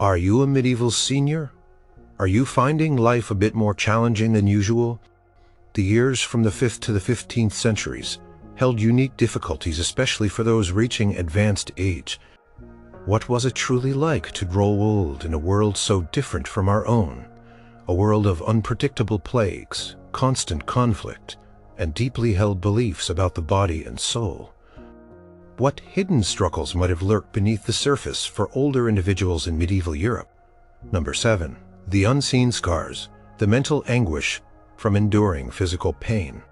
Are you a medieval senior? Are you finding life a bit more challenging than usual? The years from the 5th to the 15th centuries held unique difficulties, especially for those reaching advanced age. What was it truly like to grow old in a world so different from our own? A world of unpredictable plagues, constant conflict, and deeply held beliefs about the body and soul. What hidden struggles might have lurked beneath the surface for older individuals in medieval Europe? Number 7. The unseen scars, the mental anguish from enduring physical pain.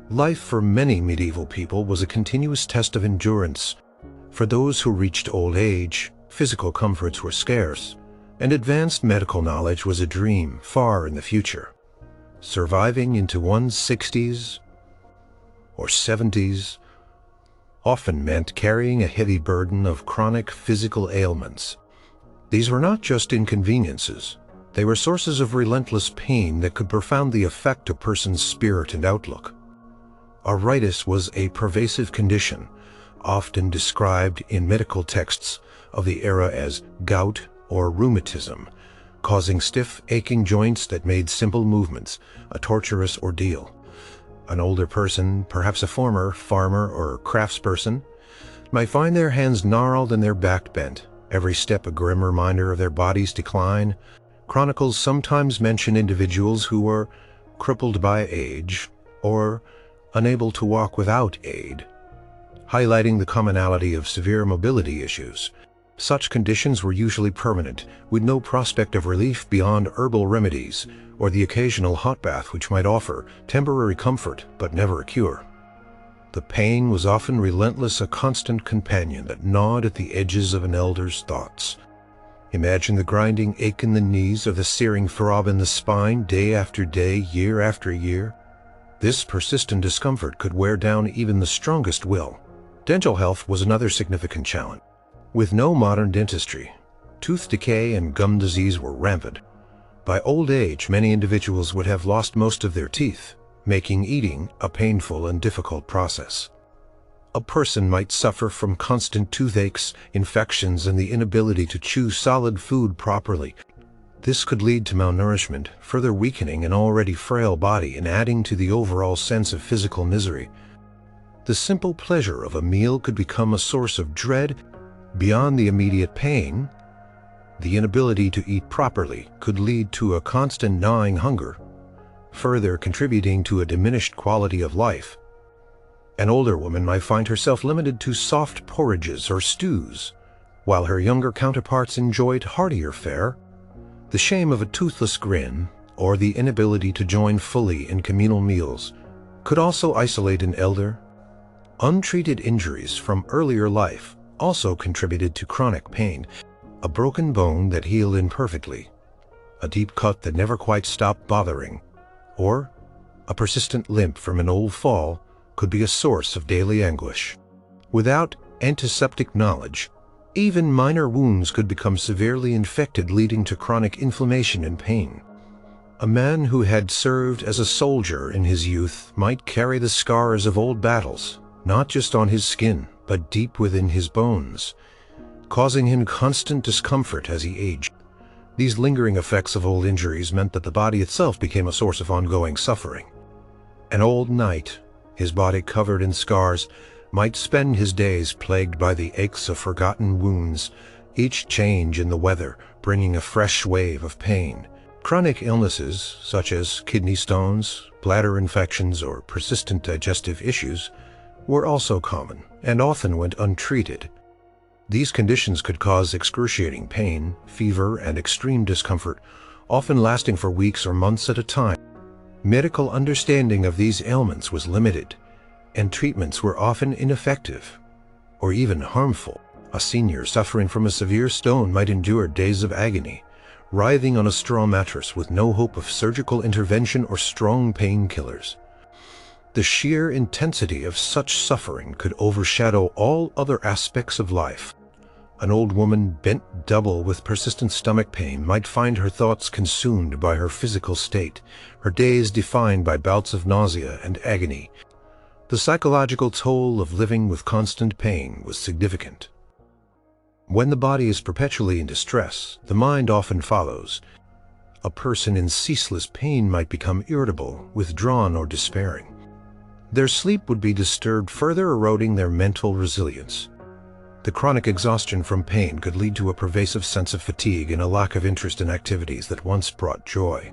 Life for many medieval people was a continuous test of endurance. For those who reached old age, physical comforts were scarce, and advanced medical knowledge was a dream far in the future. Surviving into one's 60s or 70s often meant carrying a heavy burden of chronic physical ailments. These were not just inconveniences. They were sources of relentless pain that could profoundly affect a person's spirit and outlook. Arthritis was a pervasive condition, often described in medical texts of the era as gout or rheumatism, causing stiff, aching joints that made simple movements a torturous ordeal. An older person, perhaps a former farmer or craftsperson, might find their hands gnarled and their back bent, every step a grim reminder of their body's decline. Chronicles sometimes mention individuals who were crippled by age or unable to walk without aid, highlighting the commonality of severe mobility issues. Such conditions were usually permanent, with no prospect of relief beyond herbal remedies or the occasional hot bath, which might offer temporary comfort but never a cure. The pain was often relentless, a constant companion that gnawed at the edges of an elder's thoughts. Imagine the grinding ache in the knees or the searing throb in the spine day after day, year after year. This persistent discomfort could wear down even the strongest will. Dental health was another significant challenge. With no modern dentistry, tooth decay and gum disease were rampant. By old age, many individuals would have lost most of their teeth, making eating a painful and difficult process. A person might suffer from constant toothaches, infections, and the inability to chew solid food properly. This could lead to malnourishment, further weakening an already frail body and adding to the overall sense of physical misery. The simple pleasure of a meal could become a source of dread. Beyond the immediate pain, the inability to eat properly could lead to a constant gnawing hunger, further contributing to a diminished quality of life. An older woman might find herself limited to soft porridges or stews, while her younger counterparts enjoyed heartier fare. The shame of a toothless grin, or the inability to join fully in communal meals, could also isolate an elder. Untreated injuries from earlier life also contributed to chronic pain. A broken bone that healed imperfectly, a deep cut that never quite stopped bothering, or a persistent limp from an old fall could be a source of daily anguish. Without antiseptic knowledge, even minor wounds could become severely infected, leading to chronic inflammation and pain. A man who had served as a soldier in his youth might carry the scars of old battles, not just on his skin, but deep within his bones, causing him constant discomfort as he aged. These lingering effects of old injuries meant that the body itself became a source of ongoing suffering. An old knight, his body covered in scars, might spend his days plagued by the aches of forgotten wounds, each change in the weather bringing a fresh wave of pain. Chronic illnesses, such as kidney stones, bladder infections, or persistent digestive issues, were also common and often went untreated. These conditions could cause excruciating pain, fever, and extreme discomfort, often lasting for weeks or months at a time. Medical understanding of these ailments was limited, and treatments were often ineffective or even harmful. A senior suffering from a severe stone might endure days of agony, writhing on a straw mattress with no hope of surgical intervention or strong painkillers. The sheer intensity of such suffering could overshadow all other aspects of life. An old woman bent double with persistent stomach pain might find her thoughts consumed by her physical state, her days defined by bouts of nausea and agony. The psychological toll of living with constant pain was significant. When the body is perpetually in distress, the mind often follows. A person in ceaseless pain might become irritable, withdrawn, or despairing. Their sleep would be disturbed, further eroding their mental resilience. The chronic exhaustion from pain could lead to a pervasive sense of fatigue and a lack of interest in activities that once brought joy.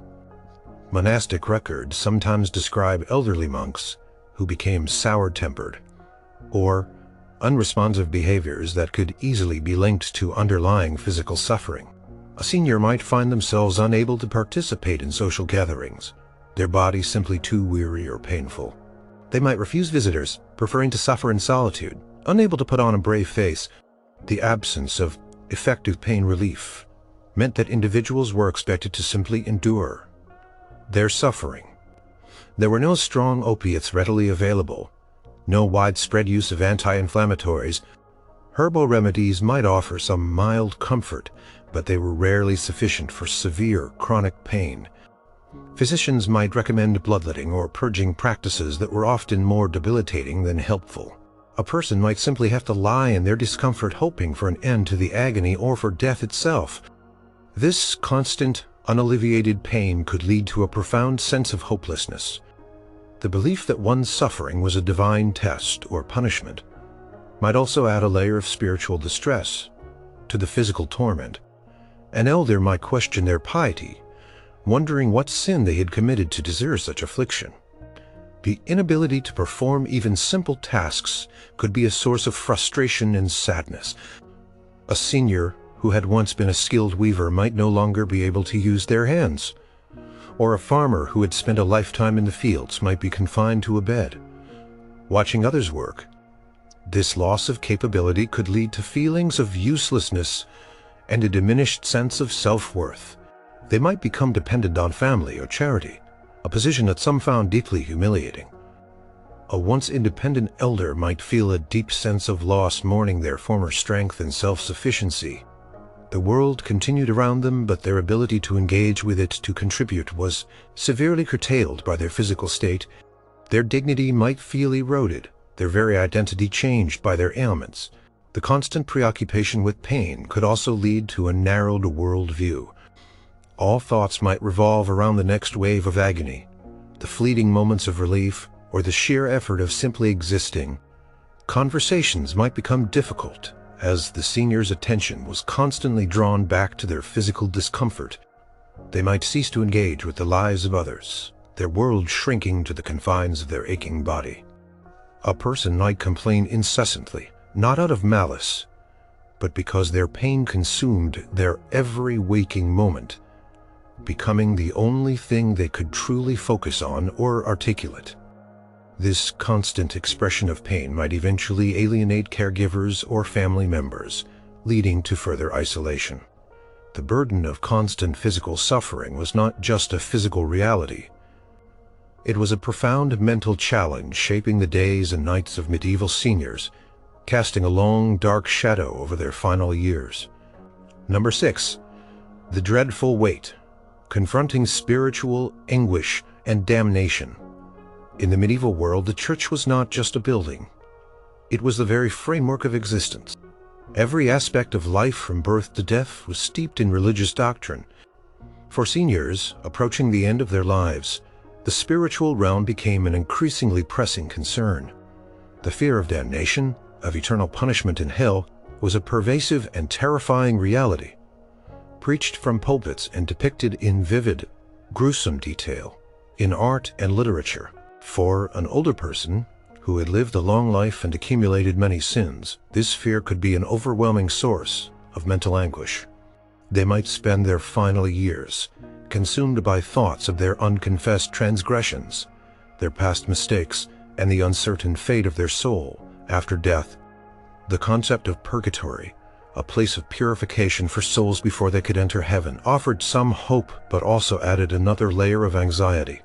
Monastic records sometimes describe elderly monks who became sour-tempered, or unresponsive behaviors that could easily be linked to underlying physical suffering. A senior might find themselves unable to participate in social gatherings, their body simply too weary or painful. They might refuse visitors, preferring to suffer in solitude, unable to put on a brave face. The absence of effective pain relief meant that individuals were expected to simply endure their suffering. There were no strong opiates readily available, no widespread use of anti-inflammatories. Herbal remedies might offer some mild comfort, but they were rarely sufficient for severe chronic pain. Physicians might recommend bloodletting or purging practices that were often more debilitating than helpful. A person might simply have to lie in their discomfort, hoping for an end to the agony or for death itself. This constant, unalleviated pain could lead to a profound sense of hopelessness. The belief that one's suffering was a divine test or punishment might also add a layer of spiritual distress to the physical torment. An elder might question their piety, wondering what sin they had committed to deserve such affliction. The inability to perform even simple tasks could be a source of frustration and sadness. A senior who had once been a skilled weaver might no longer be able to use their hands, or a farmer who had spent a lifetime in the fields might be confined to a bed, watching others work. This loss of capability could lead to feelings of uselessness and a diminished sense of self-worth. They might become dependent on family or charity, a position that some found deeply humiliating. A once independent elder might feel a deep sense of loss, mourning their former strength and self-sufficiency. The world continued around them, but their ability to engage with it, to contribute, was severely curtailed by their physical state. Their dignity might feel eroded, their very identity changed by their ailments. The constant preoccupation with pain could also lead to a narrowed worldview. All thoughts might revolve around the next wave of agony, the fleeting moments of relief, or the sheer effort of simply existing. Conversations might become difficult, as the senior's attention was constantly drawn back to their physical discomfort. They might cease to engage with the lives of others, their world shrinking to the confines of their aching body. A person might complain incessantly, not out of malice, but because their pain consumed their every waking moment, becoming the only thing they could truly focus on or articulate. This constant expression of pain might eventually alienate caregivers or family members, leading to further isolation. The burden of constant physical suffering was not just a physical reality. It was a profound mental challenge shaping the days and nights of medieval seniors, casting a long, dark shadow over their final years. Number 6. The dreadful weight, confronting spiritual anguish and damnation. In the medieval world, the church was not just a building. It was the very framework of existence. Every aspect of life from birth to death was steeped in religious doctrine. For seniors approaching the end of their lives, the spiritual realm became an increasingly pressing concern. The fear of damnation, of eternal punishment in hell, was a pervasive and terrifying reality, preached from pulpits and depicted in vivid, gruesome detail in art and literature. For an older person who had lived a long life and accumulated many sins, this fear could be an overwhelming source of mental anguish. They might spend their final years consumed by thoughts of their unconfessed transgressions, their past mistakes, and the uncertain fate of their soul after death. The concept of purgatory, a place of purification for souls before they could enter heaven, offered some hope but also added another layer of anxiety.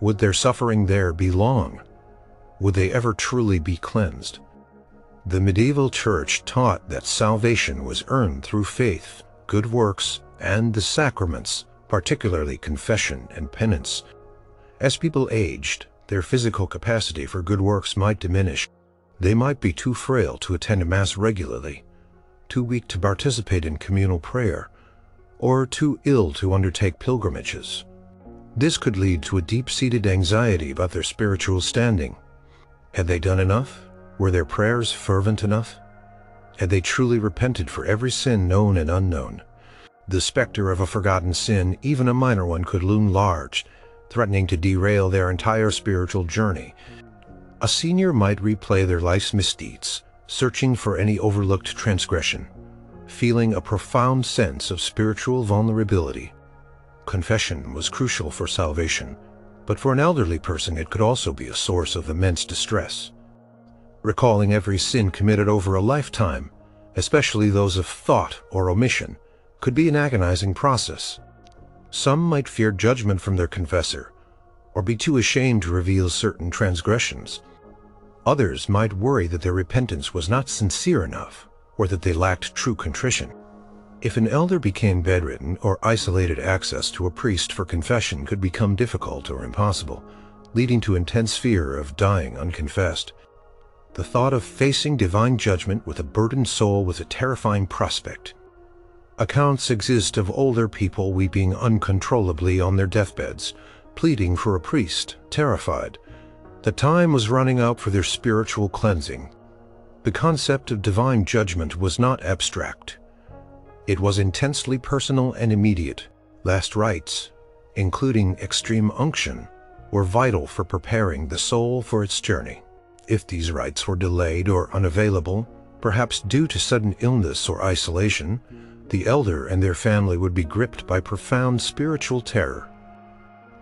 Would their suffering there be long? Would they ever truly be cleansed? The medieval church taught that salvation was earned through faith, good works, and the sacraments, particularly confession and penance. As people aged, their physical capacity for good works might diminish. They might be too frail to attend Mass regularly, too weak to participate in communal prayer, or too ill to undertake pilgrimages. This could lead to a deep-seated anxiety about their spiritual standing. Had they done enough? Were their prayers fervent enough? Had they truly repented for every sin known and unknown? The specter of a forgotten sin, even a minor one, could loom large, threatening to derail their entire spiritual journey. A senior might replay their life's misdeeds, searching for any overlooked transgression, feeling a profound sense of spiritual vulnerability. Confession was crucial for salvation, but for an elderly person it could also be a source of immense distress. Recalling every sin committed over a lifetime, especially those of thought or omission, could be an agonizing process. Some might fear judgment from their confessor, or be too ashamed to reveal certain transgressions. Others might worry that their repentance was not sincere enough, or that they lacked true contrition. If an elder became bedridden or isolated, access to a priest for confession could become difficult or impossible, leading to intense fear of dying unconfessed. The thought of facing divine judgment with a burdened soul was a terrifying prospect. Accounts exist of older people weeping uncontrollably on their deathbeds, pleading for a priest, terrified. The time was running out for their spiritual cleansing. The concept of divine judgment was not abstract. It was intensely personal and immediate. Last rites, including extreme unction, were vital for preparing the soul for its journey. If these rites were delayed or unavailable, perhaps due to sudden illness or isolation, the elder and their family would be gripped by profound spiritual terror.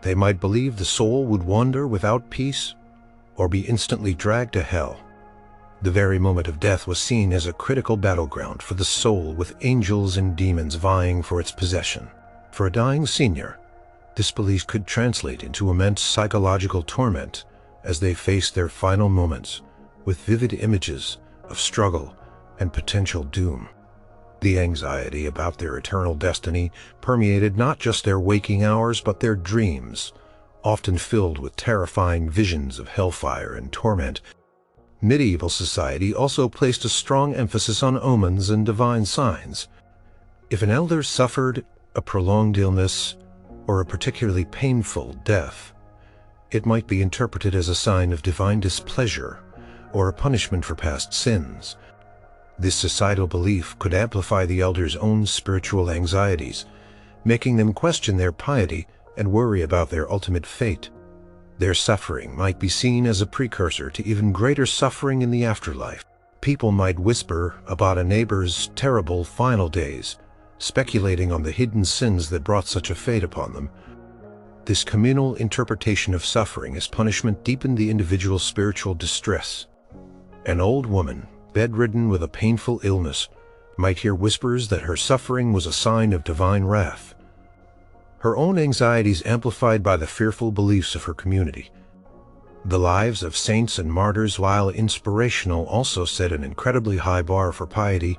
They might believe the soul would wander without peace, or be instantly dragged to hell. The very moment of death was seen as a critical battleground for the soul, with angels and demons vying for its possession. For a dying senior, this belief could translate into immense psychological torment as they faced their final moments, with vivid images of struggle and potential doom. The anxiety about their eternal destiny permeated not just their waking hours but their dreams, often filled with terrifying visions of hellfire and torment. Medieval society also placed a strong emphasis on omens and divine signs. If an elder suffered a prolonged illness or a particularly painful death, it might be interpreted as a sign of divine displeasure or a punishment for past sins. This societal belief could amplify the elder's own spiritual anxieties, making them question their piety and worry about their ultimate fate. Their suffering might be seen as a precursor to even greater suffering in the afterlife. People might whisper about a neighbor's terrible final days, speculating on the hidden sins that brought such a fate upon them. This communal interpretation of suffering as punishment deepened the individual's spiritual distress. An old woman, bedridden with a painful illness, might hear whispers that her suffering was a sign of divine wrath. Her own anxieties amplified by the fearful beliefs of her community. The lives of saints and martyrs, while inspirational, also set an incredibly high bar for piety.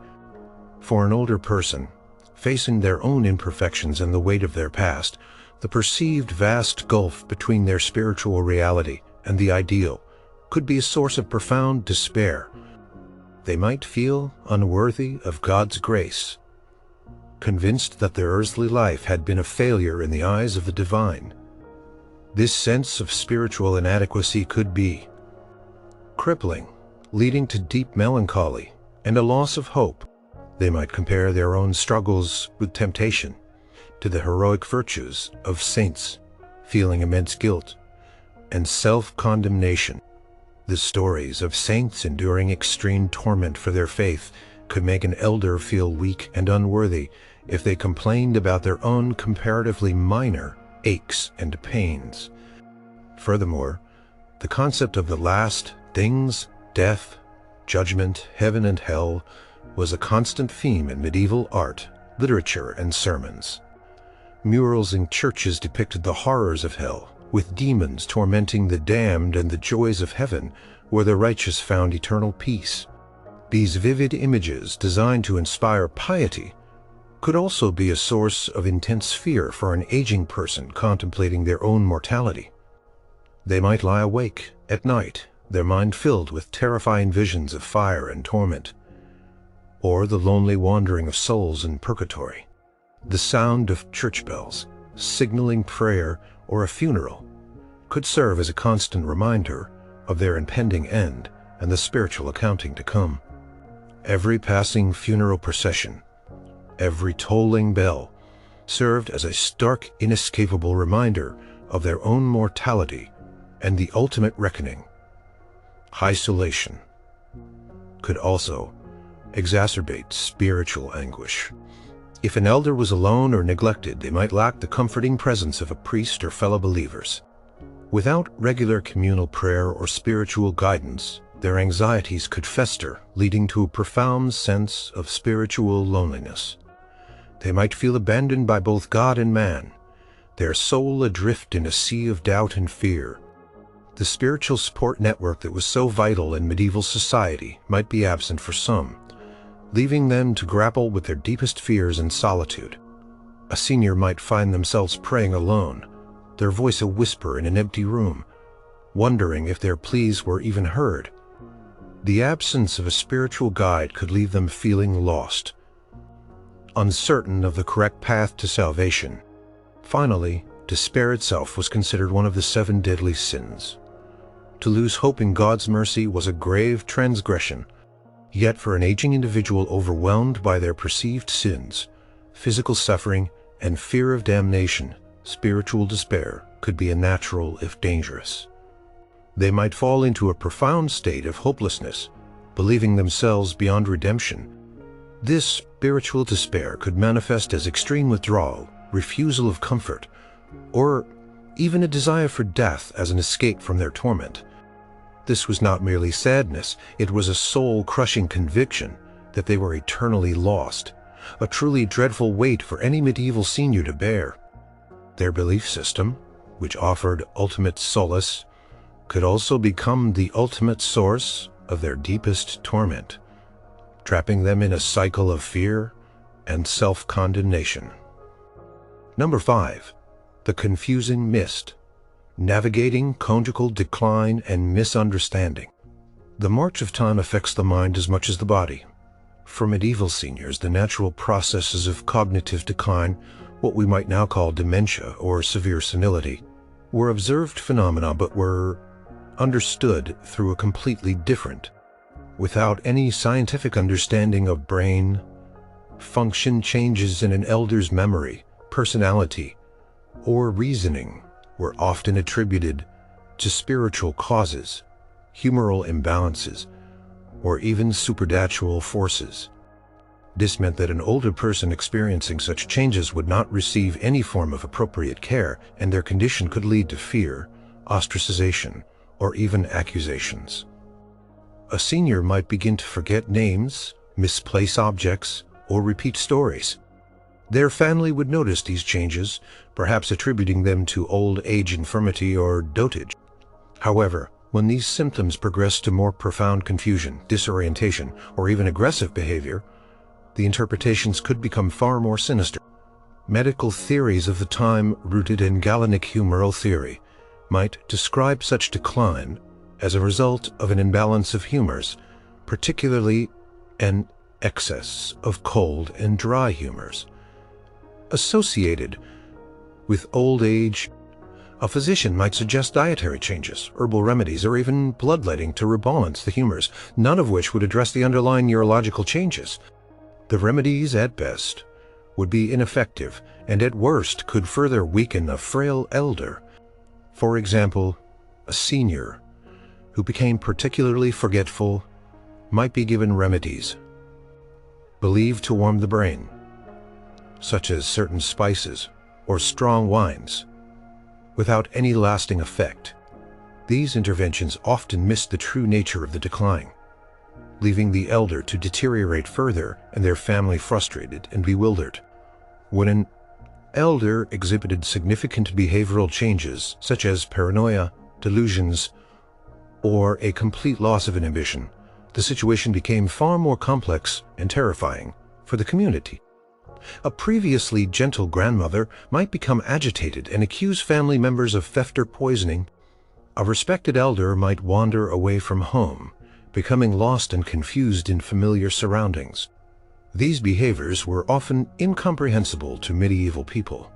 For an older person, facing their own imperfections and the weight of their past, the perceived vast gulf between their spiritual reality and the ideal could be a source of profound despair. They might feel unworthy of God's grace, convinced that their earthly life had been a failure in the eyes of the divine. This sense of spiritual inadequacy could be crippling, leading to deep melancholy and a loss of hope. They might compare their own struggles with temptation to the heroic virtues of saints, feeling immense guilt and self-condemnation. The stories of saints enduring extreme torment for their faith could make an elder feel weak and unworthy if they complained about their own comparatively minor aches and pains. Furthermore, the concept of the last things, death, judgment, heaven and hell, was a constant theme in medieval art, literature, and sermons. Murals in churches depicted the horrors of hell, with demons tormenting the damned, and the joys of heaven, where the righteous found eternal peace. These vivid images, designed to inspire piety, could also be a source of intense fear for an aging person contemplating their own mortality. They might lie awake at night, their mind filled with terrifying visions of fire and torment. or the lonely wandering of souls in purgatory. The sound of church bells, signaling prayer or a funeral, could serve as a constant reminder of their impending end and the spiritual accounting to come. Every passing funeral procession, every tolling bell, served as a stark, inescapable reminder of their own mortality and the ultimate reckoning. Isolation could also exacerbate spiritual anguish. If an elder was alone or neglected, they might lack the comforting presence of a priest or fellow believers. Without regular communal prayer or spiritual guidance, their anxieties could fester, leading to a profound sense of spiritual loneliness. They might feel abandoned by both God and man, their soul adrift in a sea of doubt and fear. The spiritual support network that was so vital in medieval society might be absent for some, leaving them to grapple with their deepest fears in solitude. A senior might find themselves praying alone, their voice a whisper in an empty room, wondering if their pleas were even heard. The absence of a spiritual guide could leave them feeling lost, uncertain of the correct path to salvation. Finally, despair itself was considered one of the 7 deadly sins. To lose hope in God's mercy was a grave transgression. Yet for an aging individual overwhelmed by their perceived sins, physical suffering, and fear of damnation, spiritual despair could be a natural if dangerous. They might fall into a profound state of hopelessness, believing themselves beyond redemption. This spiritual despair could manifest as extreme withdrawal, refusal of comfort, or even a desire for death as an escape from their torment. This was not merely sadness, it was a soul-crushing conviction that they were eternally lost, a truly dreadful weight for any medieval senior to bear. Their belief system, which offered ultimate solace, could also become the ultimate source of their deepest torment, trapping them in a cycle of fear and self-condemnation. Number 5. The confusing mist. Navigating conjugal decline and misunderstanding. The march of time affects the mind as much as the body. For medieval seniors, the natural processes of cognitive decline, what we might now call dementia or severe senility, were observed phenomena but were understood through a completely different, without any scientific understanding of brain function. Changes in an elder's memory, personality, or reasoning were often attributed to spiritual causes, humoral imbalances, or even supernatural forces. This meant that an older person experiencing such changes would not receive any form of appropriate care, and their condition could lead to fear, ostracization, or even accusations. A senior might begin to forget names, misplace objects, or repeat stories. Their family would notice these changes, perhaps attributing them to old age infirmity or dotage. However, when these symptoms progress to more profound confusion, disorientation, or even aggressive behavior, the interpretations could become far more sinister. Medical theories of the time, rooted in Galenic humoral theory, might describe such decline as a result of an imbalance of humors, particularly an excess of cold and dry humors. Associated with old age, a physician might suggest dietary changes, herbal remedies, or even bloodletting to rebalance the humors, none of which would address the underlying neurological changes. The remedies, at best, would be ineffective, and at worst could further weaken a frail elder. For example, a senior who became particularly forgetful might be given remedies believed to warm the brain, such as certain spices or strong wines, without any lasting effect. These interventions often miss the true nature of the decline, leaving the elder to deteriorate further and their family frustrated and bewildered. When an elder exhibited significant behavioral changes, such as paranoia, delusions, or a complete loss of inhibition, the situation became far more complex and terrifying for the community. A previously gentle grandmother might become agitated and accuse family members of theft or poisoning. A respected elder might wander away from home, becoming lost and confused in familiar surroundings. These behaviors were often incomprehensible to medieval people.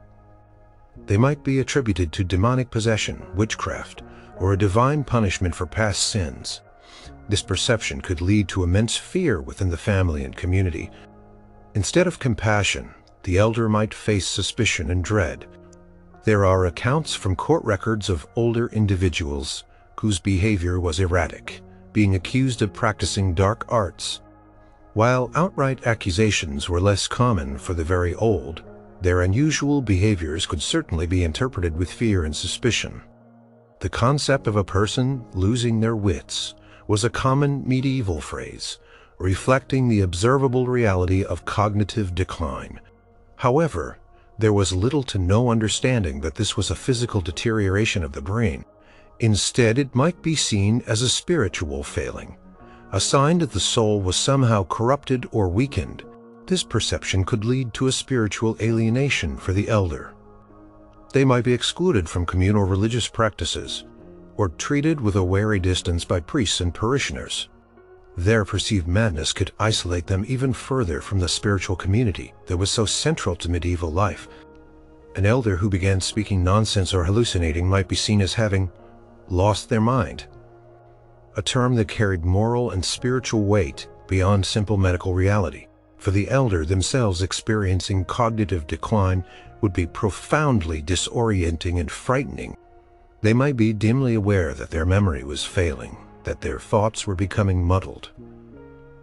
They might be attributed to demonic possession, witchcraft, or a divine punishment for past sins. This perception could lead to immense fear within the family and community. Instead of compassion, the elder might face suspicion and dread. There are accounts from court records of older individuals whose behavior was erratic, being accused of practicing dark arts. While outright accusations were less common for the very old, their unusual behaviors could certainly be interpreted with fear and suspicion. The concept of a person losing their wits was a common medieval phrase, reflecting the observable reality of cognitive decline. However, there was little to no understanding that this was a physical deterioration of the brain. Instead, it might be seen as a spiritual failing, a sign that the soul was somehow corrupted or weakened. This perception could lead to a spiritual alienation for the elder. They might be excluded from communal religious practices, or treated with a wary distance by priests and parishioners. Their perceived madness could isolate them even further from the spiritual community that was so central to medieval life. An elder who began speaking nonsense or hallucinating might be seen as having lost their mind, a term that carried moral and spiritual weight beyond simple medical reality. For the elder themselves, experiencing cognitive decline would be profoundly disorienting and frightening. They might be dimly aware that their memory was failing, that their thoughts were becoming muddled,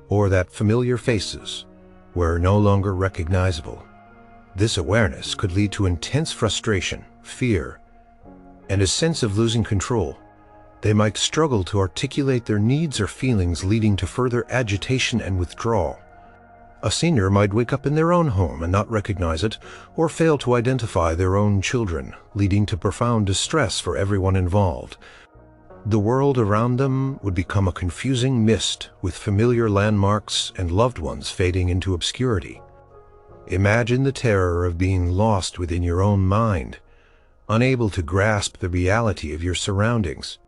or that familiar faces were no longer recognizable. This awareness could lead to intense frustration, fear, and a sense of losing control. They might struggle to articulate their needs or feelings, leading to further agitation and withdrawal. A senior might wake up in their own home and not recognize it, or fail to identify their own children, leading to profound distress for everyone involved. The world around them would become a confusing mist, with familiar landmarks and loved ones fading into obscurity. Imagine the terror of being lost within your own mind, unable to grasp the reality of your surroundings.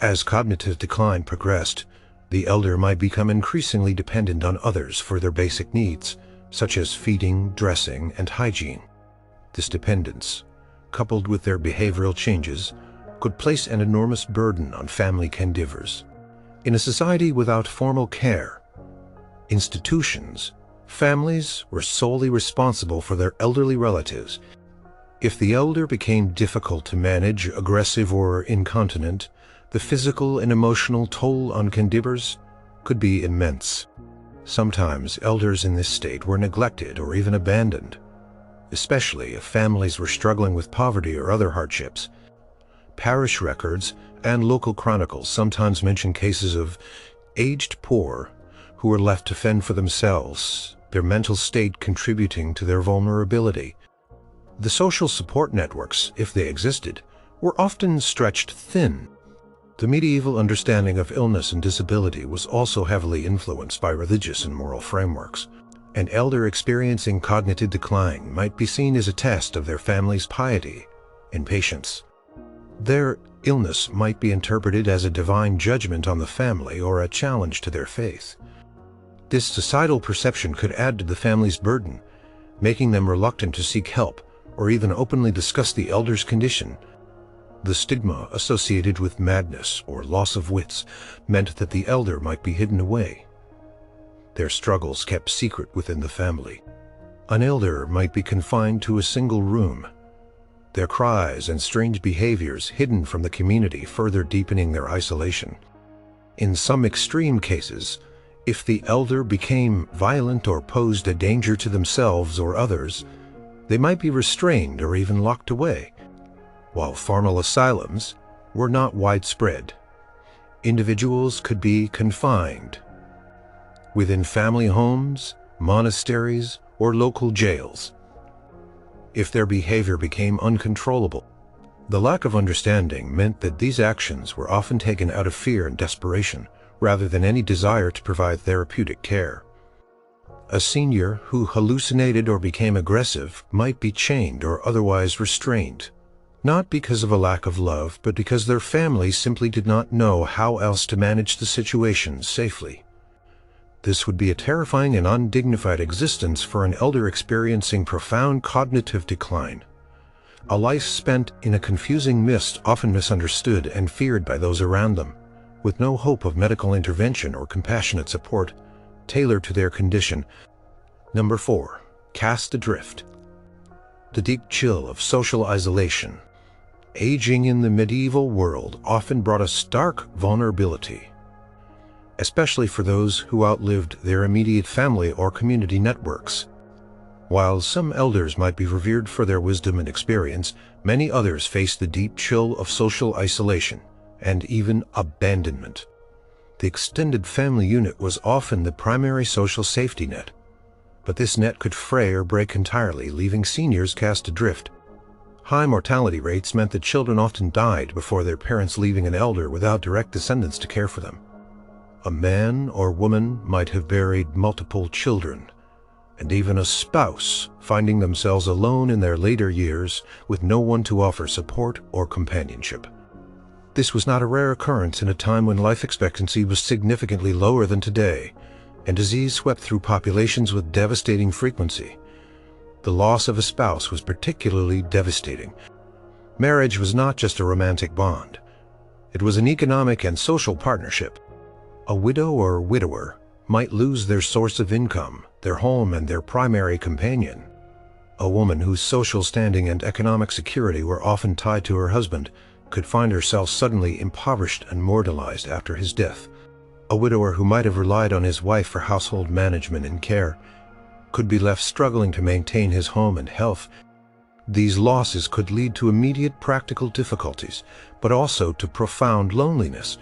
As cognitive decline progressed, the elder might become increasingly dependent on others for their basic needs, such as feeding, dressing, and hygiene. This dependence, coupled with their behavioral changes, could place an enormous burden on family caregivers. In a society without formal care, institutions, families were solely responsible for their elderly relatives. If the elder became difficult to manage, aggressive, or incontinent, the physical and emotional toll on caregivers could be immense. Sometimes elders in this state were neglected or even abandoned, especially if families were struggling with poverty or other hardships. Parish records and local chronicles sometimes mention cases of aged poor who were left to fend for themselves, their mental state contributing to their vulnerability. The social support networks, if they existed, were often stretched thin. The medieval understanding of illness and disability was also heavily influenced by religious and moral frameworks. An elder experiencing cognitive decline might be seen as a test of their family's piety and patience. Their illness might be interpreted as a divine judgment on the family or a challenge to their faith. This societal perception could add to the family's burden, making them reluctant to seek help or even openly discuss the elder's condition. The stigma associated with madness or loss of wits meant that the elder might be hidden away, their struggles kept secret within the family. An elder might be confined to a single room, their cries and strange behaviors hidden from the community, further deepening their isolation. In some extreme cases, if the elder became violent or posed a danger to themselves or others, they might be restrained or even locked away. While formal asylums were not widespread, individuals could be confined within family homes, monasteries, or local jails. If their behavior became uncontrollable, the lack of understanding meant that these actions were often taken out of fear and desperation, rather than any desire to provide therapeutic care. A senior who hallucinated or became aggressive might be chained or otherwise restrained, not because of a lack of love, but because their family simply did not know how else to manage the situation safely. This would be a terrifying and undignified existence for an elder experiencing profound cognitive decline. A life spent in a confusing mist, often misunderstood and feared by those around them, with no hope of medical intervention or compassionate support tailored to their condition. Number 4. Cast adrift. The deep chill of social isolation. Aging in the medieval world often brought a stark vulnerability, especially for those who outlived their immediate family or community networks. While some elders might be revered for their wisdom and experience, many others faced the deep chill of social isolation and even abandonment. The extended family unit was often the primary social safety net, but this net could fray or break entirely, leaving seniors cast adrift. High mortality rates meant that children often died before their parents, leaving an elder without direct descendants to care for them. A man or woman might have buried multiple children, and even a spouse, finding themselves alone in their later years with no one to offer support or companionship. This was not a rare occurrence in a time when life expectancy was significantly lower than today, and disease swept through populations with devastating frequency. The loss of a spouse was particularly devastating. Marriage was not just a romantic bond. It was an economic and social partnership. A widow or widower might lose their source of income, their home, and their primary companion. A woman whose social standing and economic security were often tied to her husband could find herself suddenly impoverished and mortalized after his death. A widower who might have relied on his wife for household management and care could be left struggling to maintain his home and health. These losses could lead to immediate practical difficulties, but also to profound loneliness.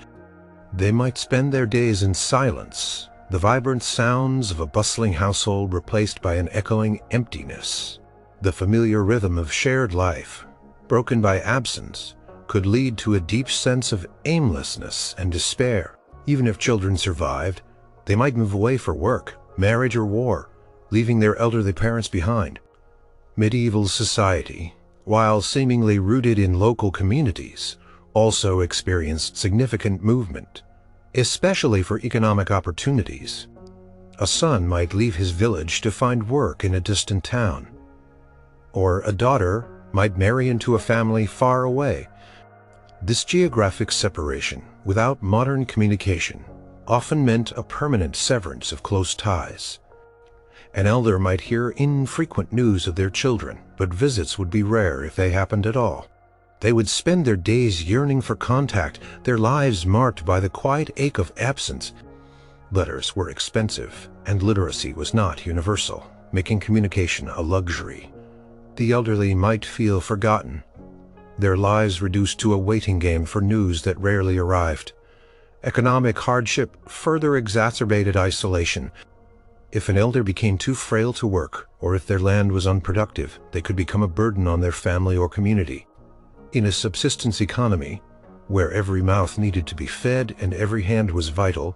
They might spend their days in silence, the vibrant sounds of a bustling household replaced by an echoing emptiness. The familiar rhythm of shared life, broken by absence, could lead to a deep sense of aimlessness and despair. Even if children survived, they might move away for work, marriage, or war, leaving their elderly parents behind. Medieval society, while seemingly rooted in local communities, also experienced significant movement, especially for economic opportunities. A son might leave his village to find work in a distant town, or a daughter might marry into a family far away. This geographic separation, without modern communication, often meant a permanent severance of close ties. An elder might hear infrequent news of their children, but visits would be rare if they happened at all. They would spend their days yearning for contact, their lives marked by the quiet ache of absence. Letters were expensive, and literacy was not universal, making communication a luxury. The elderly might feel forgotten, their lives reduced to a waiting game for news that rarely arrived. Economic hardship further exacerbated isolation. If an elder became too frail to work, or if their land was unproductive, they could become a burden on their family or community. In a subsistence economy, where every mouth needed to be fed and every hand was vital,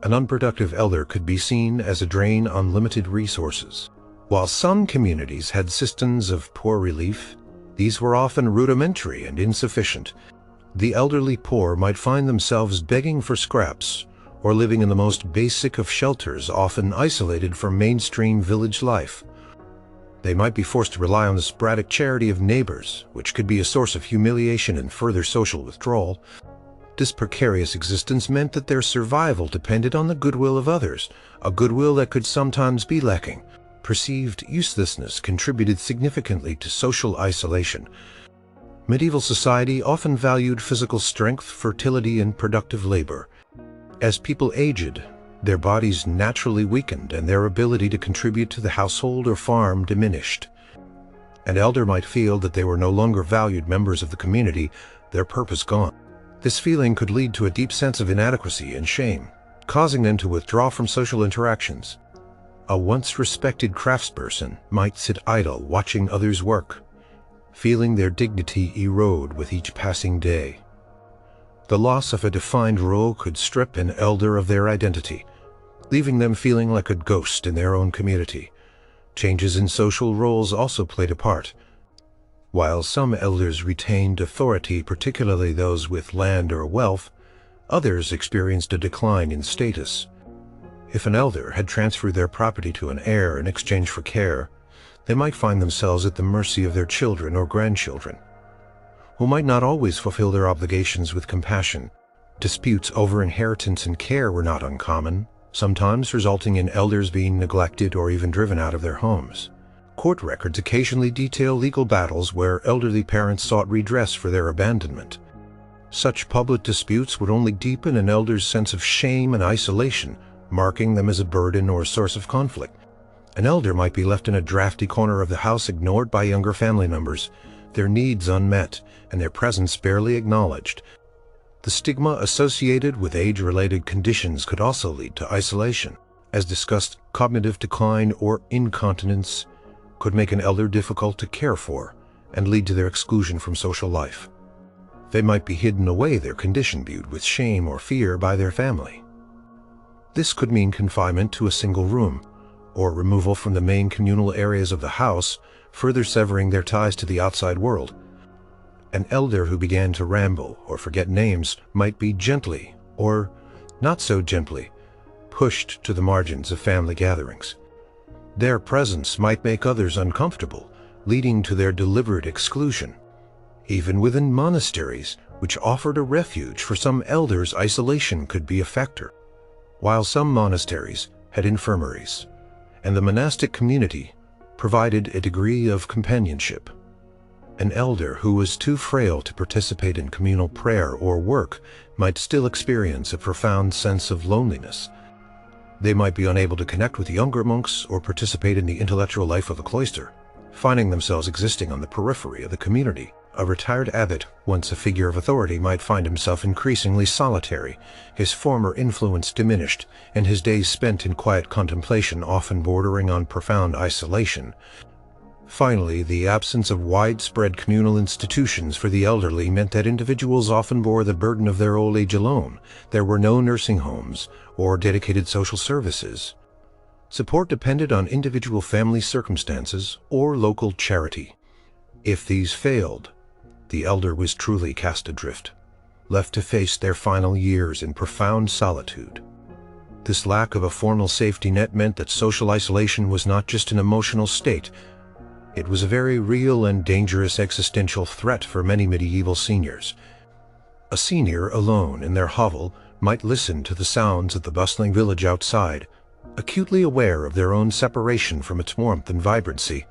an unproductive elder could be seen as a drain on limited resources. While some communities had systems of poor relief, these were often rudimentary and insufficient. The elderly poor might find themselves begging for scraps or living in the most basic of shelters, often isolated from mainstream village life. They might be forced to rely on the sporadic charity of neighbors, which could be a source of humiliation and further social withdrawal. This precarious existence meant that their survival depended on the goodwill of others, a goodwill that could sometimes be lacking. Perceived uselessness contributed significantly to social isolation. Medieval society often valued physical strength, fertility, and productive labor. As people aged, their bodies naturally weakened and their ability to contribute to the household or farm diminished. An elder might feel that they were no longer valued members of the community, their purpose gone. This feeling could lead to a deep sense of inadequacy and shame, causing them to withdraw from social interactions. A once respected craftsperson might sit idle watching others work, feeling their dignity erode with each passing day. The loss of a defined role could strip an elder of their identity, leaving them feeling like a ghost in their own community. Changes in social roles also played a part. While some elders retained authority, particularly those with land or wealth, others experienced a decline in status. If an elder had transferred their property to an heir in exchange for care, they might find themselves at the mercy of their children or grandchildren, who might not always fulfill their obligations with compassion. Disputes over inheritance and care were not uncommon, sometimes resulting in elders being neglected or even driven out of their homes. Court records occasionally detail legal battles where elderly parents sought redress for their abandonment. Such public disputes would only deepen an elder's sense of shame and isolation, marking them as a burden or a source of conflict. An elder might be left in a drafty corner of the house, ignored by younger family members, their needs unmet, and their presence barely acknowledged. The stigma associated with age-related conditions could also lead to isolation. As discussed, cognitive decline or incontinence could make an elder difficult to care for and lead to their exclusion from social life. They might be hidden away, their condition viewed with shame or fear by their family. This could mean confinement to a single room, or removal from the main communal areas of the house, further severing their ties to the outside world. An elder who began to ramble or forget names might be gently, or not so gently, pushed to the margins of family gatherings. Their presence might make others uncomfortable, leading to their deliberate exclusion. Even within monasteries, which offered a refuge for some elders, isolation could be a factor. While some monasteries had infirmaries, and the monastic community provided a degree of companionship, an elder who was too frail to participate in communal prayer or work might still experience a profound sense of loneliness. They might be unable to connect with younger monks or participate in the intellectual life of the cloister, finding themselves existing on the periphery of the community. A retired abbot, once a figure of authority, might find himself increasingly solitary, his former influence diminished, and his days spent in quiet contemplation often bordering on profound isolation. Finally, the absence of widespread communal institutions for the elderly meant that individuals often bore the burden of their old age alone. There were no nursing homes or dedicated social services. Support depended on individual family circumstances or local charity. If these failed, the elder was truly cast adrift, left to face their final years in profound solitude. This lack of a formal safety net meant that social isolation was not just an emotional state. It was a very real and dangerous existential threat for many medieval seniors. A senior alone in their hovel might listen to the sounds of the bustling village outside, acutely aware of their own separation from its warmth and vibrancy.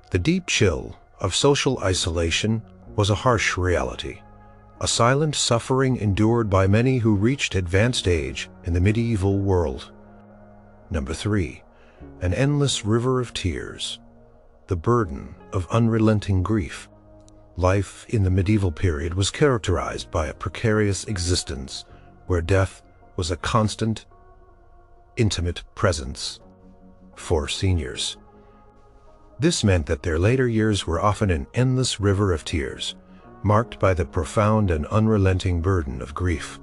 The deep chill of social isolation was a harsh reality, a silent suffering endured by many who reached advanced age in the medieval world. Number 3. An endless river of tears. The burden of unrelenting grief. Life in the medieval period was characterized by a precarious existence where death was a constant, intimate presence for seniors. This meant that their later years were often an endless river of tears, marked by the profound and unrelenting burden of grief.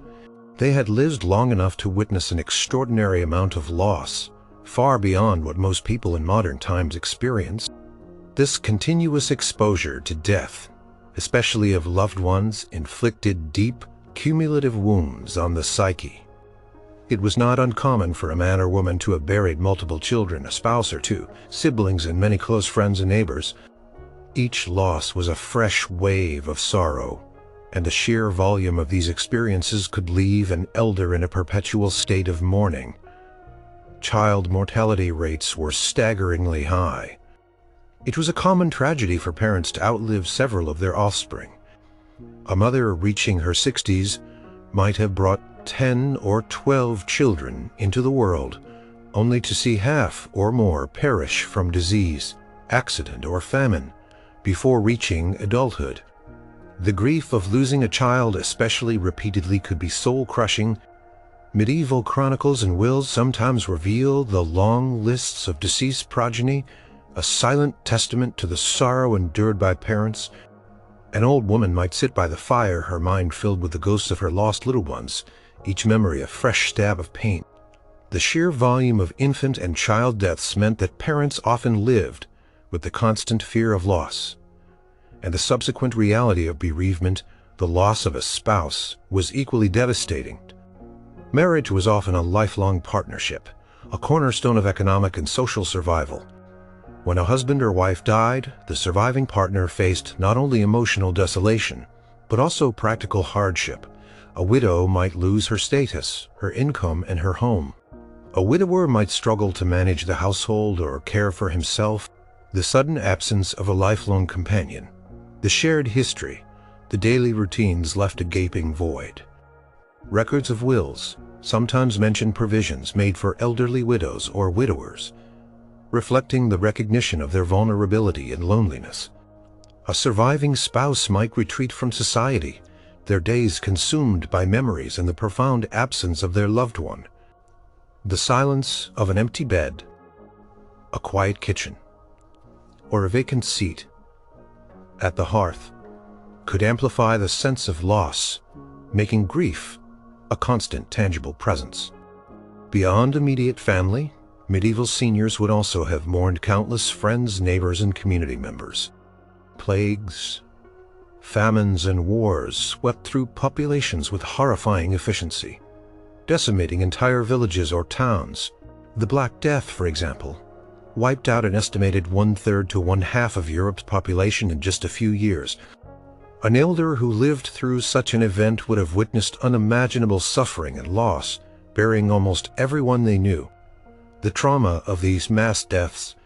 They had lived long enough to witness an extraordinary amount of loss, far beyond what most people in modern times experience. This continuous exposure to death, especially of loved ones, inflicted deep, cumulative wounds on the psyche. It was not uncommon for a man or woman to have buried multiple children, a spouse or two, siblings, and many close friends and neighbors. Each loss was a fresh wave of sorrow, and the sheer volume of these experiences could leave an elder in a perpetual state of mourning. Child mortality rates were staggeringly high. It was a common tragedy for parents to outlive several of their offspring. A mother reaching her 60s might have brought 10 or 12 children into the world, only to see half or more perish from disease, accident, or famine before reaching adulthood. The grief of losing a child, especially repeatedly, could be soul-crushing. Medieval chronicles and wills sometimes reveal the long lists of deceased progeny, a silent testament to the sorrow endured by parents. An old woman might sit by the fire, her mind filled with the ghosts of her lost little ones, each memory a fresh stab of pain. The sheer volume of infant and child deaths meant that parents often lived with the constant fear of loss, and the subsequent reality of bereavement, the loss of a spouse, was equally devastating. Marriage was often a lifelong partnership, a cornerstone of economic and social survival. When a husband or wife died, the surviving partner faced not only emotional desolation, but also practical hardship. A widow might lose her status, her income, and her home. A widower might struggle to manage the household or care for himself. The sudden absence of a lifelong companion, the shared history, the daily routines left a gaping void. Records of wills sometimes mention provisions made for elderly widows or widowers, reflecting the recognition of their vulnerability and loneliness. A surviving spouse might retreat from society, their days consumed by memories and the profound absence of their loved one. The silence of an empty bed, a quiet kitchen, or a vacant seat at the hearth could amplify the sense of loss, making grief a constant, tangible presence. Beyond immediate family, medieval seniors would also have mourned countless friends, neighbors, and community members. Plagues, famines, and wars swept through populations with horrifying efficiency, decimating entire villages or towns. The Black Death, for example, wiped out an estimated 1/3 to 1/2 of Europe's population in just a few years. An elder who lived through such an event would have witnessed unimaginable suffering and loss, burying almost everyone they knew. The trauma of these mass deaths,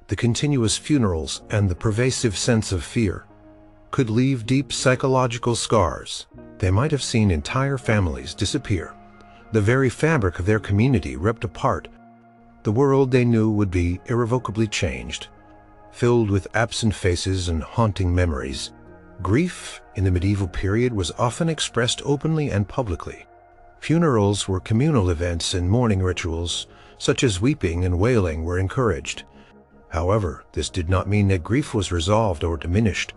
the continuous funerals, and the pervasive sense of fear could leave deep psychological scars. They might have seen entire families disappear, the very fabric of their community ripped apart. The world they knew would be irrevocably changed, filled with absent faces and haunting memories. Grief in the medieval period was often expressed openly and publicly. Funerals were communal events, and mourning rituals, such as weeping and wailing, were encouraged. However, this did not mean that grief was resolved or diminished.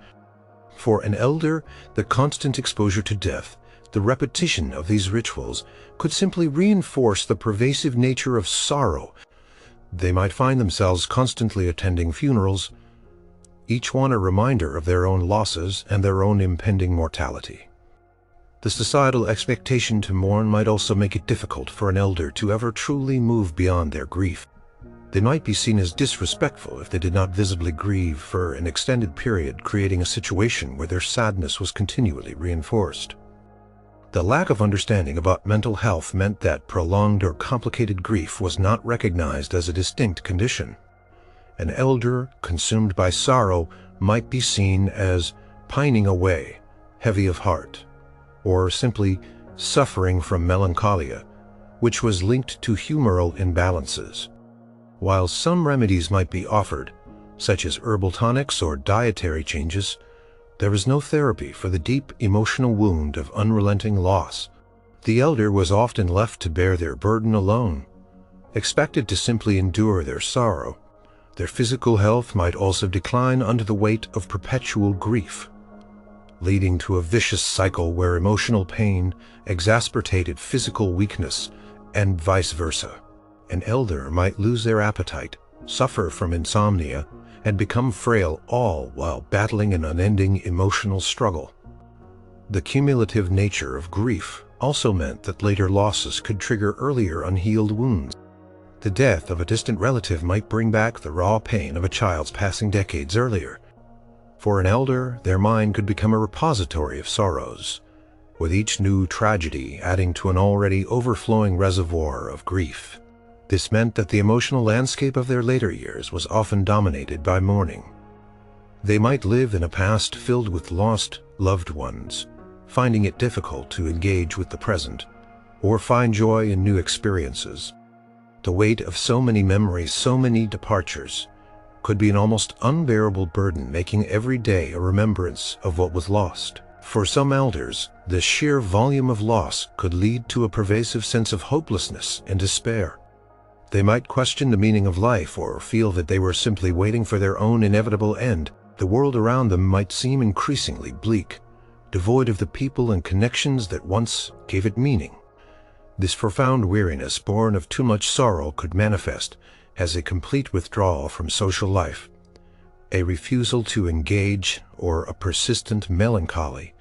For an elder, the constant exposure to death, the repetition of these rituals, could simply reinforce the pervasive nature of sorrow. They might find themselves constantly attending funerals, each one a reminder of their own losses and their own impending mortality. The societal expectation to mourn might also make it difficult for an elder to ever truly move beyond their grief. They might be seen as disrespectful if they did not visibly grieve for an extended period, creating a situation where their sadness was continually reinforced. The lack of understanding about mental health meant that prolonged or complicated grief was not recognized as a distinct condition. An elder consumed by sorrow might be seen as pining away, heavy of heart, or simply suffering from melancholia, which was linked to humoral imbalances. While some remedies might be offered, such as herbal tonics or dietary changes, there was no therapy for the deep emotional wound of unrelenting loss. The elder was often left to bear their burden alone, expected to simply endure their sorrow. Their physical health might also decline under the weight of perpetual grief, leading to a vicious cycle where emotional pain exacerbated physical weakness and vice versa. An elder might lose their appetite, suffer from insomnia, and become frail, all while battling an unending emotional struggle. The cumulative nature of grief also meant that later losses could trigger earlier unhealed wounds. The death of a distant relative might bring back the raw pain of a child's passing decades earlier. For an elder, their mind could become a repository of sorrows, with each new tragedy adding to an already overflowing reservoir of grief. This meant that the emotional landscape of their later years was often dominated by mourning. They might live in a past filled with lost loved ones, finding it difficult to engage with the present, or find joy in new experiences. The weight of so many memories, so many departures, could be an almost unbearable burden, making every day a remembrance of what was lost. For some elders, the sheer volume of loss could lead to a pervasive sense of hopelessness and despair. They might question the meaning of life or feel that they were simply waiting for their own inevitable end. The world around them might seem increasingly bleak, devoid of the people and connections that once gave it meaning. This profound weariness, born of too much sorrow, could manifest as a complete withdrawal from social life, a refusal to engage, or a persistent melancholy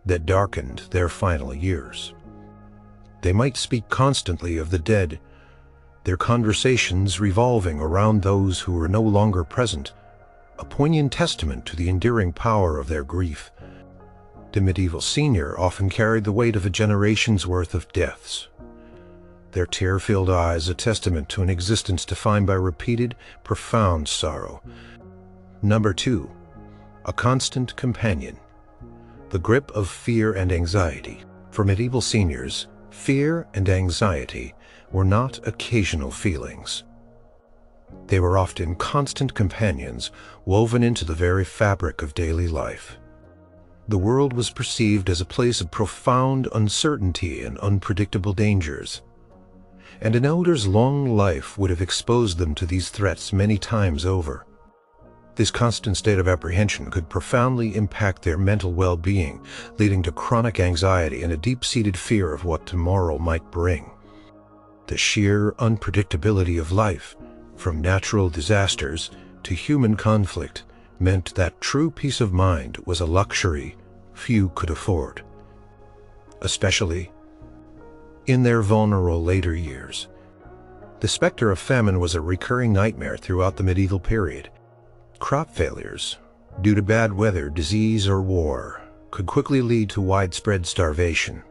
that darkened their final years. They might speak constantly of the dead, their conversations revolving around those who were no longer present, a poignant testament to the enduring power of their grief. The medieval senior often carried the weight of a generation's worth of deaths, their tear-filled eyes a testament to an existence defined by repeated, profound sorrow. Number 2. A constant companion. The grip of fear and anxiety. For medieval seniors, fear and anxiety were not occasional feelings. They were often constant companions woven into the very fabric of daily life. The world was perceived as a place of profound uncertainty and unpredictable dangers, and an elder's long life would have exposed them to these threats many times over. This constant state of apprehension could profoundly impact their mental well-being, leading to chronic anxiety and a deep-seated fear of what tomorrow might bring. The sheer unpredictability of life, from natural disasters to human conflict, meant that true peace of mind was a luxury few could afford, especially in their vulnerable later years. The specter of famine was a recurring nightmare throughout the medieval period. Crop failures, due to bad weather, disease, or war, could quickly lead to widespread starvation.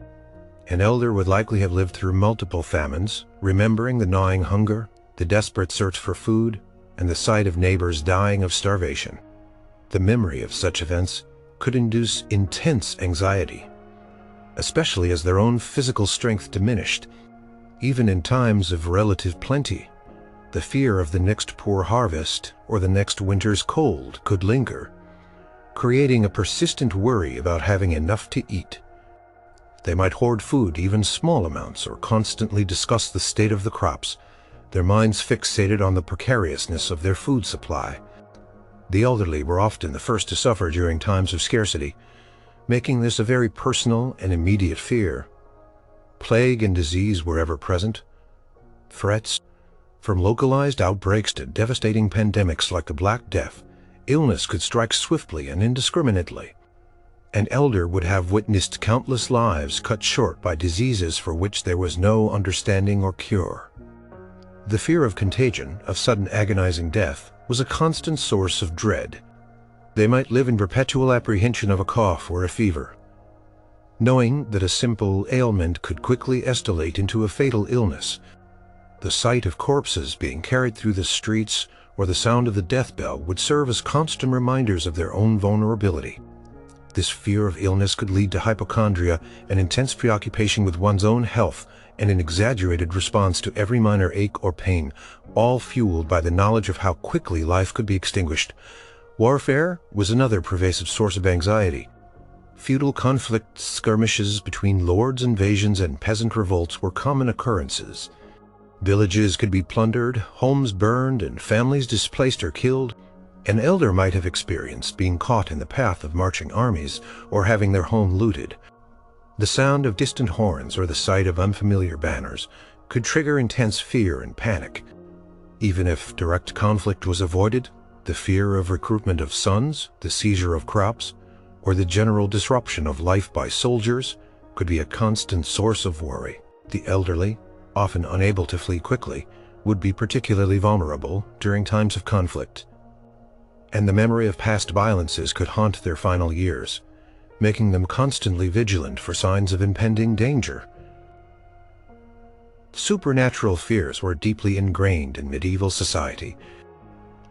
An elder would likely have lived through multiple famines, remembering the gnawing hunger, the desperate search for food, and the sight of neighbors dying of starvation. The memory of such events could induce intense anxiety, especially as their own physical strength diminished. Even in times of relative plenty, the fear of the next poor harvest or the next winter's cold could linger, creating a persistent worry about having enough to eat. They might hoard food, even small amounts, or constantly discuss the state of the crops, their minds fixated on the precariousness of their food supply. The elderly were often the first to suffer during times of scarcity, making this a very personal and immediate fear. Plague and disease were ever present. Threats, from localized outbreaks to devastating pandemics like the Black Death, illness could strike swiftly and indiscriminately. An elder would have witnessed countless lives cut short by diseases for which there was no understanding or cure. The fear of contagion, of sudden agonizing death, was a constant source of dread. They might live in perpetual apprehension of a cough or a fever, knowing that a simple ailment could quickly escalate into a fatal illness. The sight of corpses being carried through the streets or the sound of the death bell would serve as constant reminders of their own vulnerability. This fear of illness could lead to hypochondria, an intense preoccupation with one's own health, and an exaggerated response to every minor ache or pain, all fueled by the knowledge of how quickly life could be extinguished. Warfare was another pervasive source of anxiety. Feudal conflicts, skirmishes between lords' invasions, and peasant revolts were common occurrences. Villages could be plundered, homes burned, and families displaced or killed. An elder might have experienced being caught in the path of marching armies or having their home looted. The sound of distant horns or the sight of unfamiliar banners could trigger intense fear and panic. Even if direct conflict was avoided, the fear of recruitment of sons, the seizure of crops, or the general disruption of life by soldiers could be a constant source of worry. The elderly, often unable to flee quickly, would be particularly vulnerable during times of conflict, and the memory of past violences could haunt their final years, making them constantly vigilant for signs of impending danger. Supernatural fears were deeply ingrained in medieval society.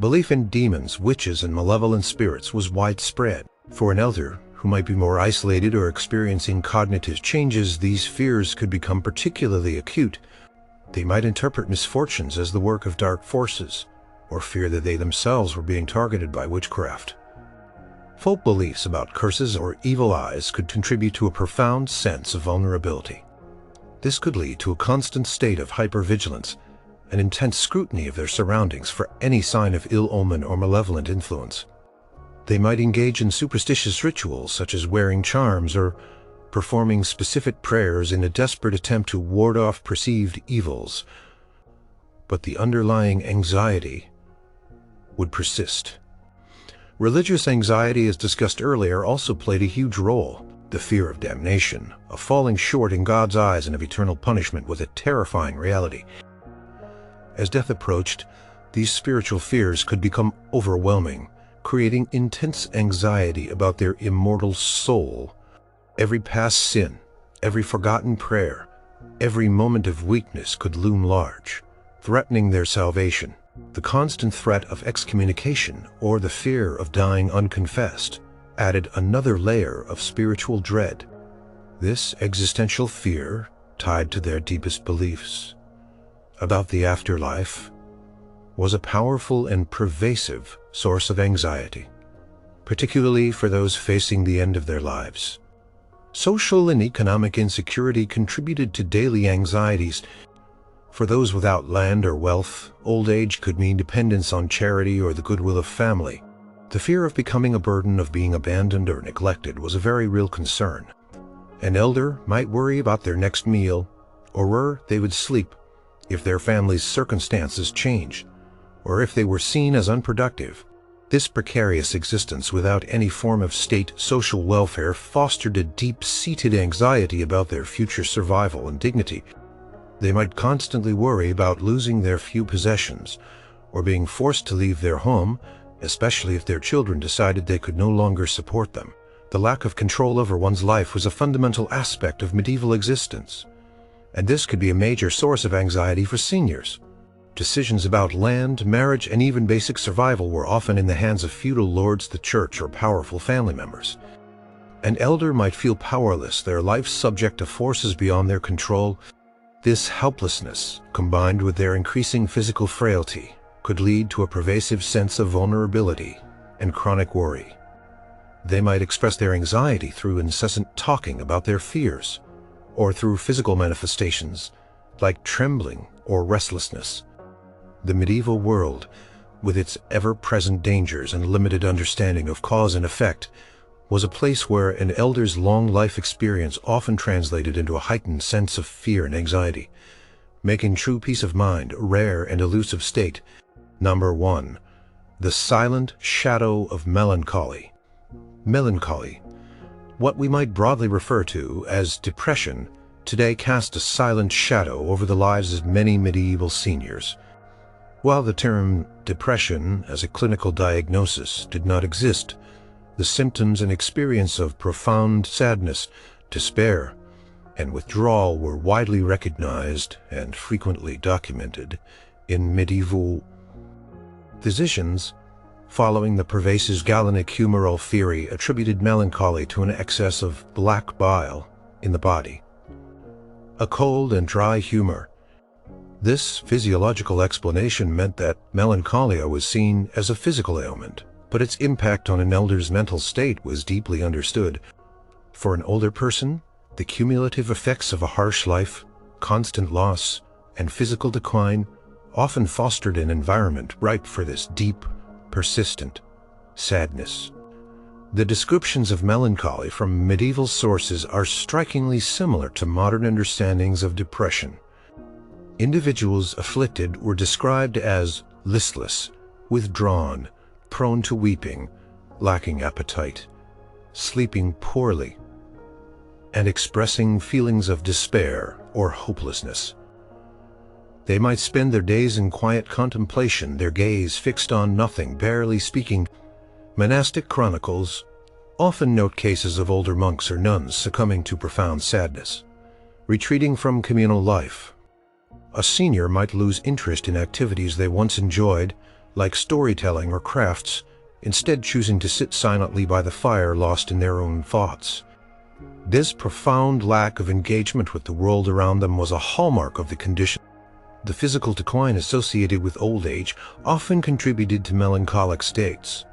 Belief in demons, witches, and malevolent spirits was widespread. For an elder who might be more isolated or experiencing cognitive changes, these fears could become particularly acute. They might interpret misfortunes as the work of dark forces, or fear that they themselves were being targeted by witchcraft. Folk beliefs about curses or evil eyes could contribute to a profound sense of vulnerability. This could lead to a constant state of hypervigilance, an intense scrutiny of their surroundings for any sign of ill omen or malevolent influence. They might engage in superstitious rituals such as wearing charms or performing specific prayers in a desperate attempt to ward off perceived evils. But the underlying anxiety would persist. Religious anxiety, as discussed earlier, also played a huge role. The fear of damnation, of falling short in God's eyes and of eternal punishment, was a terrifying reality. As death approached, these spiritual fears could become overwhelming, creating intense anxiety about their immortal soul. Every past sin, every forgotten prayer, every moment of weakness could loom large, threatening their salvation. The constant threat of excommunication or the fear of dying unconfessed added another layer of spiritual dread. This existential fear, tied to their deepest beliefs about the afterlife, was a powerful and pervasive source of anxiety, particularly for those facing the end of their lives. Social and economic insecurity contributed to daily anxieties. For those without land or wealth, old age could mean dependence on charity or the goodwill of family. The fear of becoming a burden, of being abandoned or neglected, was a very real concern. An elder might worry about their next meal, or where they would sleep, if their family's circumstances changed, or if they were seen as unproductive. This precarious existence without any form of state social welfare fostered a deep-seated anxiety about their future survival and dignity. They might constantly worry about losing their few possessions, or being forced to leave their home, especially if their children decided they could no longer support them. The lack of control over one's life was a fundamental aspect of medieval existence, and this could be a major source of anxiety for seniors. Decisions about land, marriage, and even basic survival were often in the hands of feudal lords, the church, or powerful family members. An elder might feel powerless, their life subject to forces beyond their control. This helplessness, combined with their increasing physical frailty, could lead to a pervasive sense of vulnerability and chronic worry. They might express their anxiety through incessant talking about their fears, or through physical manifestations like trembling or restlessness. The medieval world, with its ever-present dangers and limited understanding of cause and effect, was a place where an elder's long life experience often translated into a heightened sense of fear and anxiety, making true peace of mind a rare and elusive state. Number 1. The silent shadow of melancholy. Melancholy, what we might broadly refer to as depression, today cast a silent shadow over the lives of many medieval seniors. While the term depression as a clinical diagnosis did not exist, the symptoms and experience of profound sadness, despair, and withdrawal were widely recognized and frequently documented in medieval physicians. Following the pervasive Galenic humoral theory, attributed melancholy to an excess of black bile in the body, a cold and dry humor. This physiological explanation meant that melancholia was seen as a physical ailment, but its impact on an elder's mental state was deeply understood. For an older person, the cumulative effects of a harsh life, constant loss, and physical decline often fostered an environment ripe for this deep, persistent sadness. The descriptions of melancholy from medieval sources are strikingly similar to modern understandings of depression. Individuals afflicted were described as listless, withdrawn, prone to weeping, lacking appetite, sleeping poorly, and expressing feelings of despair or hopelessness. They might spend their days in quiet contemplation, their gaze fixed on nothing, barely speaking. Monastic chronicles often note cases of older monks or nuns succumbing to profound sadness, retreating from communal life. A senior might lose interest in activities they once enjoyed, like storytelling or crafts, instead choosing to sit silently by the fire, lost in their own thoughts. This profound lack of engagement with the world around them was a hallmark of the condition. The physical decline associated with old age often contributed to melancholic states.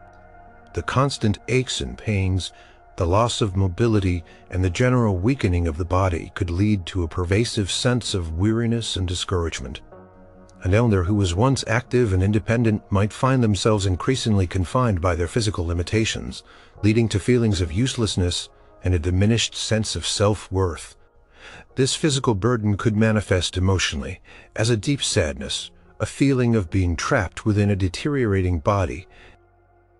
The constant aches and pains, the loss of mobility, and the general weakening of the body could lead to a pervasive sense of weariness and discouragement. An elder who was once active and independent might find themselves increasingly confined by their physical limitations, leading to feelings of uselessness and a diminished sense of self-worth. This physical burden could manifest emotionally as a deep sadness, a feeling of being trapped within a deteriorating body.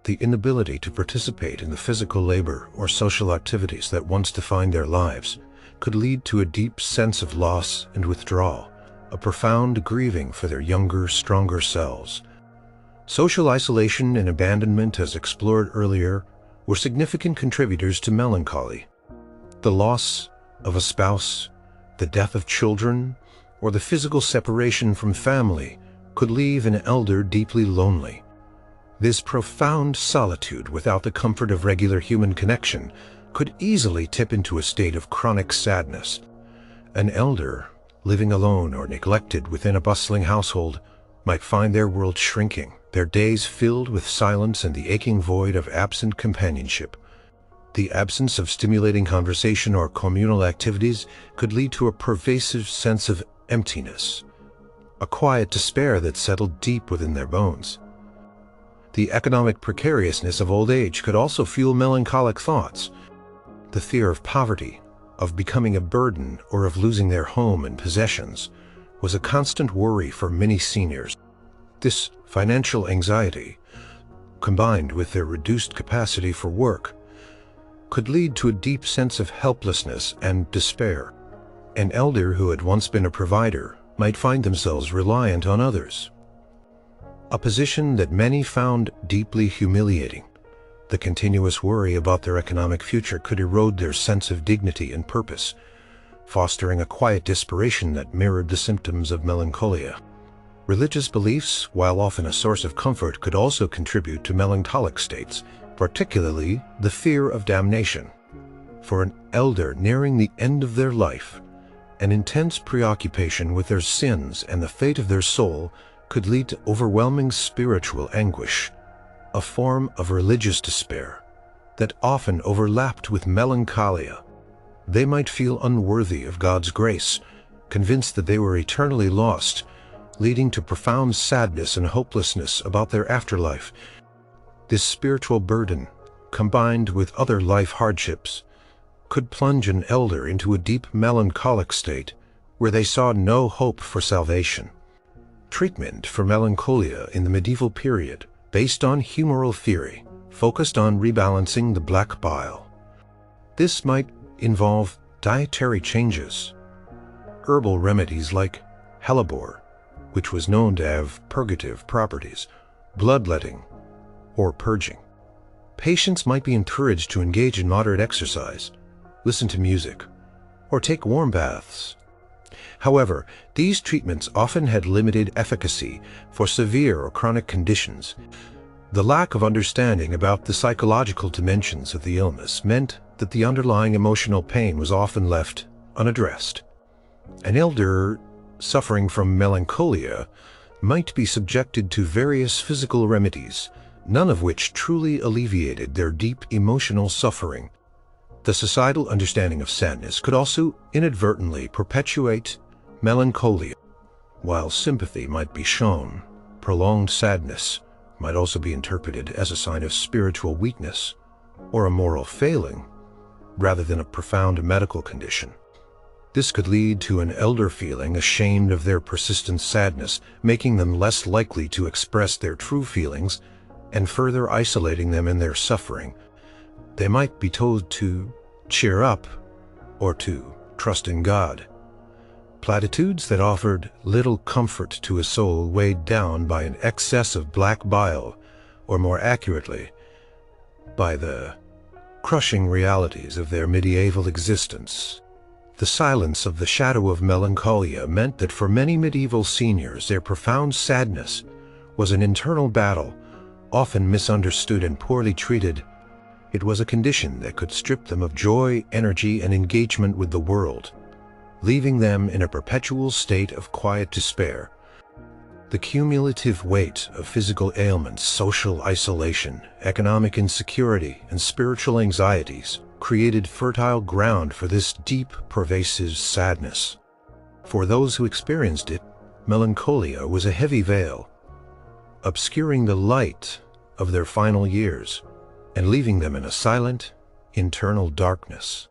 The inability to participate in the physical labor or social activities that once defined their lives could lead to a deep sense of loss and withdrawal, a profound grieving for their younger, stronger selves. Social isolation and abandonment, as explored earlier, were significant contributors to melancholy. The loss of a spouse, the death of children, or the physical separation from family could leave an elder deeply lonely. This profound solitude without the comfort of regular human connection could easily tip into a state of chronic sadness. An elder, living alone or neglected within a bustling household, might find their world shrinking, their days filled with silence and the aching void of absent companionship. The absence of stimulating conversation or communal activities could lead to a pervasive sense of emptiness, a quiet despair that settled deep within their bones. The economic precariousness of old age could also fuel melancholic thoughts. The fear of poverty, of becoming a burden, or of losing their home and possessions was a constant worry for many seniors. This financial anxiety, combined with their reduced capacity for work, could lead to a deep sense of helplessness and despair. An elder who had once been a provider might find themselves reliant on others, a position that many found deeply humiliating. The continuous worry about their economic future could erode their sense of dignity and purpose, fostering a quiet desperation that mirrored the symptoms of melancholia. Religious beliefs, while often a source of comfort, could also contribute to melancholic states, particularly the fear of damnation. For an elder nearing the end of their life, an intense preoccupation with their sins and the fate of their soul could lead to overwhelming spiritual anguish, a form of religious despair that often overlapped with melancholia. They might feel unworthy of God's grace, convinced that they were eternally lost, leading to profound sadness and hopelessness about their afterlife. This spiritual burden, combined with other life hardships, could plunge an elder into a deep melancholic state where they saw no hope for salvation. Treatment for melancholia in the medieval period, based on humoral theory, focused on rebalancing the black bile. This might involve dietary changes, herbal remedies like hellebore, which was known to have purgative properties, bloodletting, or purging. Patients might be encouraged to engage in moderate exercise, listen to music, or take warm baths. However, these treatments often had limited efficacy for severe or chronic conditions. The lack of understanding about the psychological dimensions of the illness meant that the underlying emotional pain was often left unaddressed. An elder suffering from melancholia might be subjected to various physical remedies, none of which truly alleviated their deep emotional suffering. The societal understanding of sadness could also inadvertently perpetuate melancholia. While sympathy might be shown, prolonged sadness might also be interpreted as a sign of spiritual weakness or a moral failing, rather than a profound medical condition. This could lead to an elder feeling ashamed of their persistent sadness, making them less likely to express their true feelings and further isolating them in their suffering. They might be told to cheer up or to trust in God. Platitudes that offered little comfort to a soul weighed down by an excess of black bile, or more accurately, by the crushing realities of their medieval existence. The silence of the shadow of melancholia meant that for many medieval seniors, their profound sadness was an internal battle, often misunderstood and poorly treated. It was a condition that could strip them of joy, energy, and engagement with the world, leaving them in a perpetual state of quiet despair. The cumulative weight of physical ailments, social isolation, economic insecurity, and spiritual anxieties created fertile ground for this deep, pervasive sadness. For those who experienced it, melancholia was a heavy veil, obscuring the light of their final years and leaving them in a silent, internal darkness.